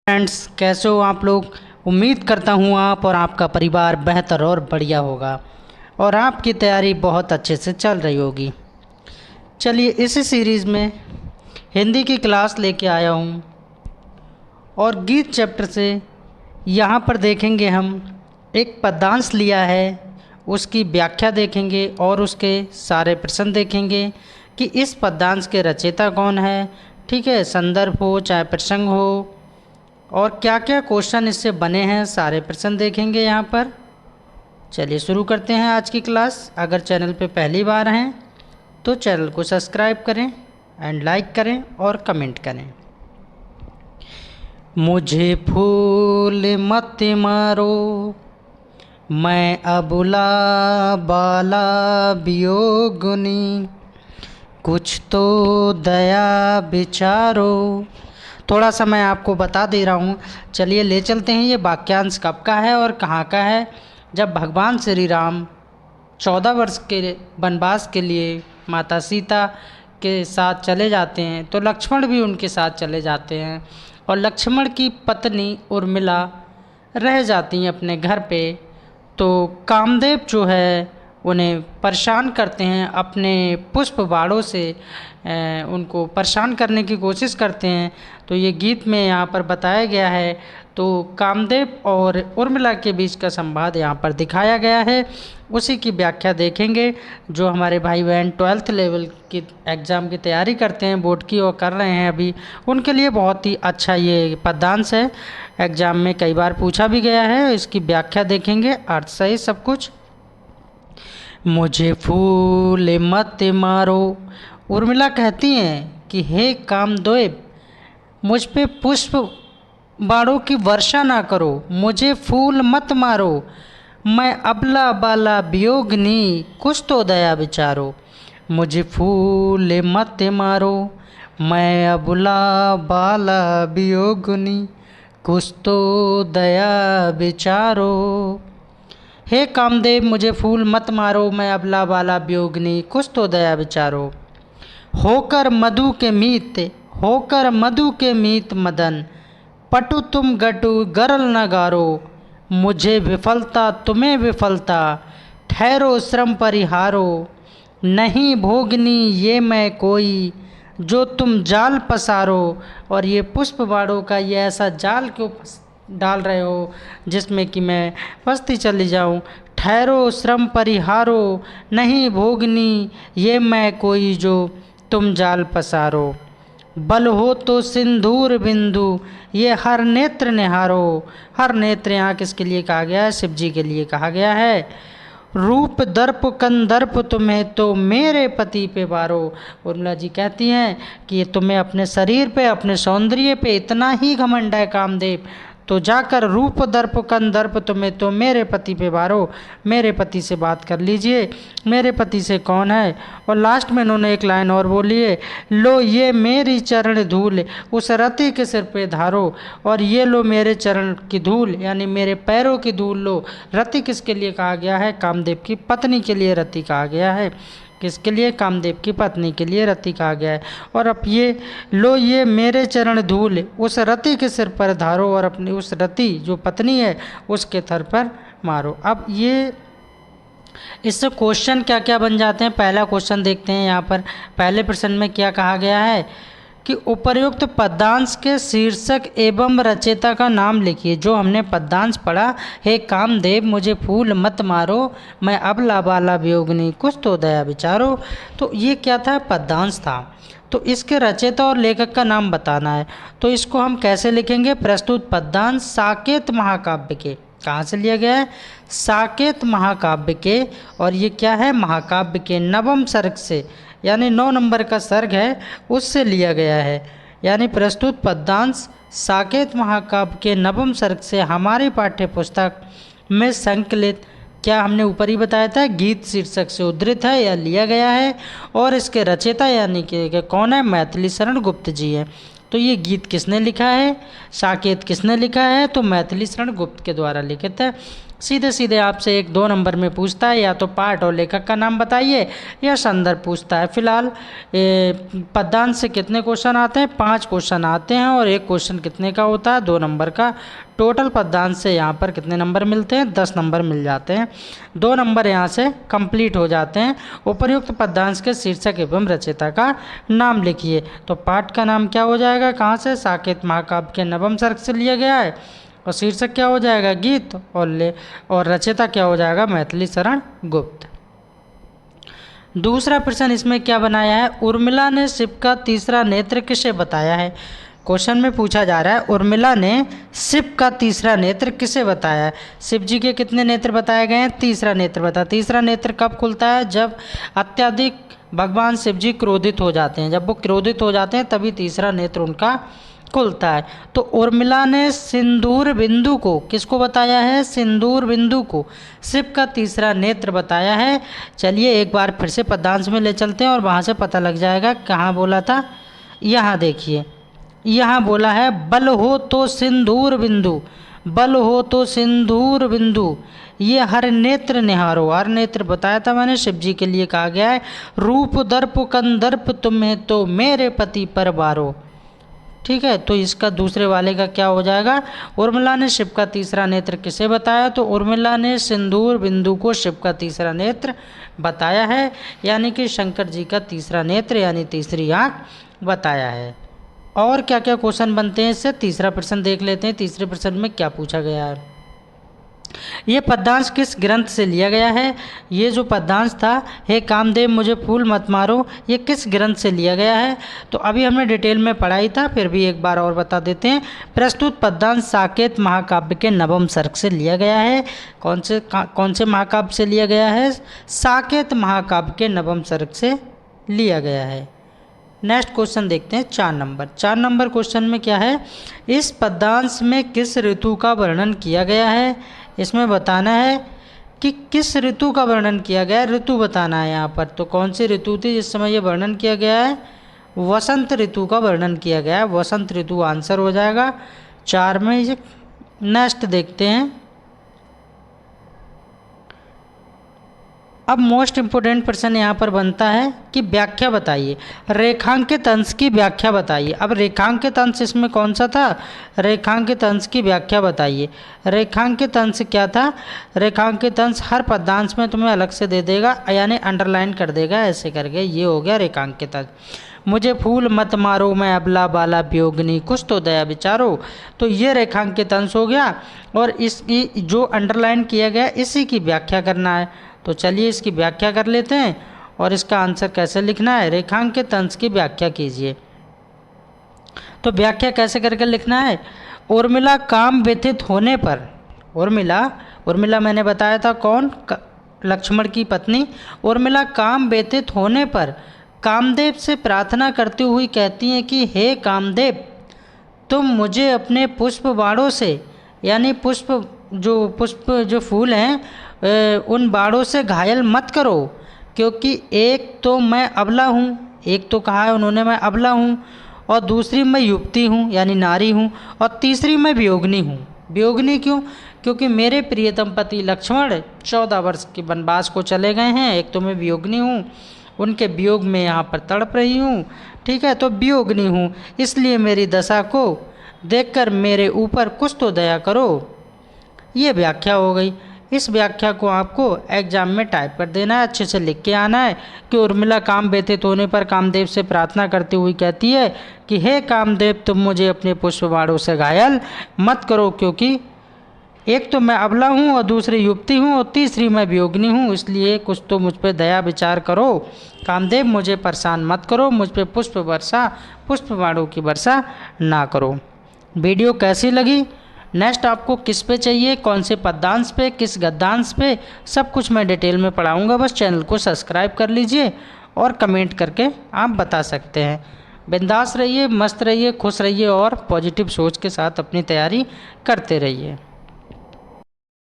Friends, कैसे हो आप लोग। उम्मीद करता हूँ आप और आपका परिवार बेहतर और बढ़िया होगा और आपकी तैयारी बहुत अच्छे से चल रही होगी। चलिए, इसी सीरीज़ में हिंदी की क्लास लेके आया हूँ और गीत चैप्टर से यहाँ पर देखेंगे हम एक पद्यांश लिया है, उसकी व्याख्या देखेंगे और उसके सारे प्रश्न देखेंगे कि इस पद्यांश के रचयिता कौन है। ठीक है, संदर्भ हो चाहे प्रसंग हो और क्या क्या क्वेश्चन इससे बने हैं, सारे प्रश्न देखेंगे यहाँ पर। चलिए शुरू करते हैं आज की क्लास। अगर चैनल पे पहली बार हैं तो चैनल को सब्सक्राइब करें एंड लाइक करें और कमेंट करें। मुझे फूल मत मारो, मैं अबुला बाला वियोगिनी, कुछ तो दया विचारो। थोड़ा सा मैं आपको बता दे रहा हूँ। चलिए ले चलते हैं, ये वाक्यांश कब का है और कहाँ का है। जब भगवान श्री राम 14 वर्ष के वनवास के लिए माता सीता के साथ चले जाते हैं तो लक्ष्मण भी उनके साथ चले जाते हैं और लक्ष्मण की पत्नी उर्मिला रह जाती हैं अपने घर पे। तो कामदेव जो है उन्हें परेशान करते हैं, अपने पुष्प बाणों से उनको परेशान करने की कोशिश करते हैं। तो ये गीत में यहाँ पर बताया गया है। तो कामदेव और उर्मिला के बीच का संवाद यहाँ पर दिखाया गया है, उसी की व्याख्या देखेंगे। जो हमारे भाई बहन 12th लेवल की एग्ज़ाम की तैयारी करते हैं, बोर्ड की और कर रहे हैं अभी, उनके लिए बहुत ही अच्छा ये पद्यांश है। एग्ज़ाम में कई बार पूछा भी गया है। इसकी व्याख्या देखेंगे, अर्थ सहित सब कुछ। मुझे फूल मत मारो, उर्मिला कहती हैं कि हे कामदेव, मुझ पे पुष्प बाणों की वर्षा ना करो, मुझे फूल मत मारो, मैं अबला बाला वियोगिनी, कुछ तो दया विचारो। मुझे फूल मत मारो, मैं अबला बाला वियोगिनी, कुछ तो दया विचारो। हे कामदेव, मुझे फूल मत मारो, मैं अबला बाला वियोगिनी, कुछ तो दया विचारो। होकर मधु के मीत, होकर मधु के मीत मदन, पटु तुम गटु गरल न गारो, मुझे विफलता तुम्हें विफलता, ठहरो श्रम परिहारो। नहीं भोगनी ये मैं कोई, जो तुम जाल पसारो। और ये पुष्प बाणों का ये ऐसा जाल क्यों डाल रहे हो जिसमें कि मैं फंसती चली जाऊं। ठहरो श्रम परिहारो, नहीं भोगनी ये मैं कोई, जो तुम जाल पसारो। बल हो तो सिंदूर बिंदु, ये हर नेत्र निहारो। हर नेत्र यहाँ किसके लिए कहा गया है? शिव जी के लिए कहा गया है। रूप दर्प कंदर्प तुम्हें तो मेरे पति पे बारो। उर्मिला जी कहती हैं कि ये तुम्हें अपने शरीर पे, अपने सौंदर्य पे इतना ही घमंड है कामदेव, तो जाकर रूप दर्प कंदर्प तुम्हें तो मेरे पति पे बारो, मेरे पति से बात कर लीजिए। मेरे पति से कौन है? और लास्ट में इन्होंने एक लाइन और बोली है, लो ये मेरी चरण धूल उस रति के सिर पे धारो। और ये लो मेरे चरण की धूल, यानी मेरे पैरों की धूल लो। रति किसके लिए कहा गया है? कामदेव की पत्नी के लिए रति कहा गया है। किसके लिए? कामदेव की पत्नी के लिए रति कहा गया है। और अब ये लो ये मेरे चरण धूल उस रति के सिर पर धारो, और अपनी उस रति जो पत्नी है उसके थर पर मारो। अब ये इससे क्वेश्चन क्या क्या बन जाते हैं, पहला क्वेश्चन देखते हैं। यहाँ पर पहले प्रश्न में क्या कहा गया है कि उपर्युक्त पद्यांश के शीर्षक एवं रचयिता का नाम लिखिए। जो हमने पद्यांश पढ़ा, हे कामदेव मुझे फूल मत मारो, मैं अबला बाला वियोगिनी, कुछ तो दया विचारो। तो ये क्या था? पद्यांश था। तो इसके रचयिता और लेखक का नाम बताना है। तो इसको हम कैसे लिखेंगे? प्रस्तुत पद्यांश साकेत महाकाव्य के, कहाँ से लिया गया है? साकेत महाकाव्य के। और ये क्या है? महाकाव्य के नवम सर्ग से, यानी 9 नंबर का सर्ग है, उससे लिया गया है। यानी प्रस्तुत पद्यांश साकेत महाकाव्य के नवम सर्ग से हमारी पाठ्य पुस्तक में संकलित, क्या हमने ऊपर ही बताया था, गीत शीर्षक से उद्धृत है या लिया गया है। और इसके रचयिता यानी कि कौन है? मैथिली शरण गुप्त जी है। तो ये गीत किसने लिखा है? साकेत किसने लिखा है? तो मैथिली शरण गुप्त के द्वारा लिखित है। सीधे सीधे आपसे 1-2 नंबर में पूछता है, या तो पाठ और लेखक का नाम बताइए या संदर्भ पूछता है। फिलहाल पद्यांश से कितने क्वेश्चन आते हैं? 5 क्वेश्चन आते हैं, और एक क्वेश्चन कितने का होता है? 2 नंबर का। टोटल पद्यांश से यहाँ पर कितने नंबर मिलते हैं? 10 नंबर मिल जाते हैं। 2 नंबर यहाँ से कंप्लीट हो जाते हैं। उपर्युक्त पद्यांश के शीर्षक एवं रचयिता का नाम लिखिए। तो पाठ का नाम क्या हो जाएगा? कहाँ से? साकेत महाकाव्य के नवम सर्ग से लिया गया है। और शीर्षक क्या हो जाएगा? गीत। और रचयिता क्या हो जाएगा? मैथिली शरण गुप्त। दूसरा प्रश्न इसमें क्या बनाया है? उर्मिला ने शिव का तीसरा नेत्र किसे बताया है? क्वेश्चन में पूछा जा रहा है उर्मिला ने शिव का तीसरा नेत्र किसे बताया है? शिव जी के कितने नेत्र बताए गए हैं? तीसरा नेत्र बताया। तीसरा नेत्र कब खुलता है? जब अत्यधिक भगवान शिव जी क्रोधित हो जाते हैं। जब वो क्रोधित हो जाते हैं तभी तीसरा नेत्र उनका खुलता है। तो उर्मिला ने सिंदूर बिंदु को, किसको बताया है? सिंदूर बिंदु को शिव का तीसरा नेत्र बताया है। चलिए एक बार फिर से पद्यांश में ले चलते हैं और वहाँ से पता लग जाएगा कहाँ बोला था। यहाँ देखिए, यहाँ बोला है बल हो तो सिंदूर बिंदु, बल हो तो सिंदूर बिंदु, ये हर नेत्र निहारो। हर नेत्र बताया था मैंने, शिव जी के लिए कहा गया है। रूप दर्प कंदर्प तुम्हें तो मेरे पति पर बारो। ठीक है, तो इसका दूसरे वाले का क्या हो जाएगा? उर्मिला ने शिव का तीसरा नेत्र किसे बताया? तो उर्मिला ने सिंदूर बिंदु को शिव का तीसरा नेत्र बताया है, यानी कि शंकर जी का तीसरा नेत्र यानी तीसरी आँख बताया है। और क्या क्या क्वेश्चन बनते हैं इससे? तीसरा प्रश्न देख लेते हैं। तीसरे प्रश्न में क्या पूछा गया है? ये पद्यांश किस ग्रंथ से लिया गया है? ये जो पद्यांश था, हे कामदेव मुझे फूल मत मारो, ये किस ग्रंथ से लिया गया है? तो अभी हमने डिटेल में पढ़ाई था, फिर भी एक बार और बता देते हैं। प्रस्तुत पद्यांश साकेत महाकाव्य के नवम सर्ग से लिया गया है। कौन से महाकाव्य से लिया गया है? साकेत महाकाव्य के नवम सर्ग से लिया गया है। नेक्स्ट क्वेश्चन देखते हैं 4 नंबर। 4 नंबर क्वेश्चन में क्या है? इस पद्यांश में किस ऋतु का वर्णन किया गया है? इसमें बताना है कि किस ऋतु का वर्णन किया गया है, ऋतु बताना है यहाँ पर। तो कौन सी ऋतु थी जिस समय ये वर्णन किया गया है? वसंत ऋतु का वर्णन किया गया है। वसंत ऋतु आंसर हो जाएगा 4 में। नेक्स्ट देखते हैं। अब मोस्ट इम्पोर्टेंट प्रश्न यहाँ पर बनता है कि व्याख्या बताइए, रेखांकित अंश की व्याख्या बताइए। अब रेखांकित अंश इसमें कौन सा था? रेखांकित अंश की व्याख्या बताइए। रेखांकित अंश क्या था? रेखांकित अंश हर पद्यांश में तुम्हें अलग से दे देगा, यानी अंडरलाइन कर देगा ऐसे करके। ये हो गया रेखांकित अंश। मुझे फूल मत मारो मैं अबला बाला वियोगिनी, कुछ तो दया विचारो। तो ये रेखांकित अंश हो गया, और इसकी जो अंडरलाइन किया गया इसी की व्याख्या करना है। तो चलिए इसकी व्याख्या कर लेते हैं, और इसका आंसर कैसे लिखना है? रेखांकित अंश की व्याख्या कीजिए। तो व्याख्या कैसे करके लिखना है? उर्मिला काम व्यथित होने पर, उर्मिला मैंने बताया था कौन? लक्ष्मण की पत्नी। उर्मिला काम व्यथित होने पर कामदेव से प्रार्थना करती हुई कहती हैं कि हे कामदेव, तुम मुझे अपने पुष्प बाणों से, यानी पुष्प जो फूल हैं उन बाणों से घायल मत करो, क्योंकि एक तो मैं अबला हूँ, एक तो कहा है उन्होंने मैं अबला हूँ, और दूसरी मैं युवती हूँ यानी नारी हूँ, और तीसरी मैं वियोगिनी हूँ। वियोगिनी क्यों? क्योंकि मेरे प्रियतम पति लक्ष्मण 14 वर्ष के वनवास को चले गए हैं। एक तो मैं वियोगिनी हूँ, उनके वियोग में यहाँ पर तड़प रही हूँ। ठीक है, तो वियोगिनी हूँ, इसलिए मेरी दशा को देखकर मेरे ऊपर कुछ तो दया करो। ये व्याख्या हो गई। इस व्याख्या को आपको एग्जाम में टाइप कर देना है, अच्छे से लिख के आना है कि उर्मिला काम व्यथित होने पर कामदेव से प्रार्थना करती हुई कहती है कि हे कामदेव, तुम मुझे अपने पुष्प बाणों से घायल मत करो, क्योंकि एक तो मैं अबला हूँ और दूसरी युवती हूँ और तीसरी मैं वियोगिनी हूँ, इसलिए कुछ तो मुझ पर दया विचार करो। कामदेव मुझे परेशान मत करो, मुझ पर पुष्प बाणों की वर्षा ना करो। वीडियो कैसी लगी? नेक्स्ट आपको किस पे चाहिए, कौन से पद्यांश पे, किस गद्यांश पे, सब कुछ मैं डिटेल में पढ़ाऊँगा। बस चैनल को सब्सक्राइब कर लीजिए और कमेंट करके आप बता सकते हैं। बिंदास रहिए, मस्त रहिए, खुश रहिए और पॉजिटिव सोच के साथ अपनी तैयारी करते रहिए।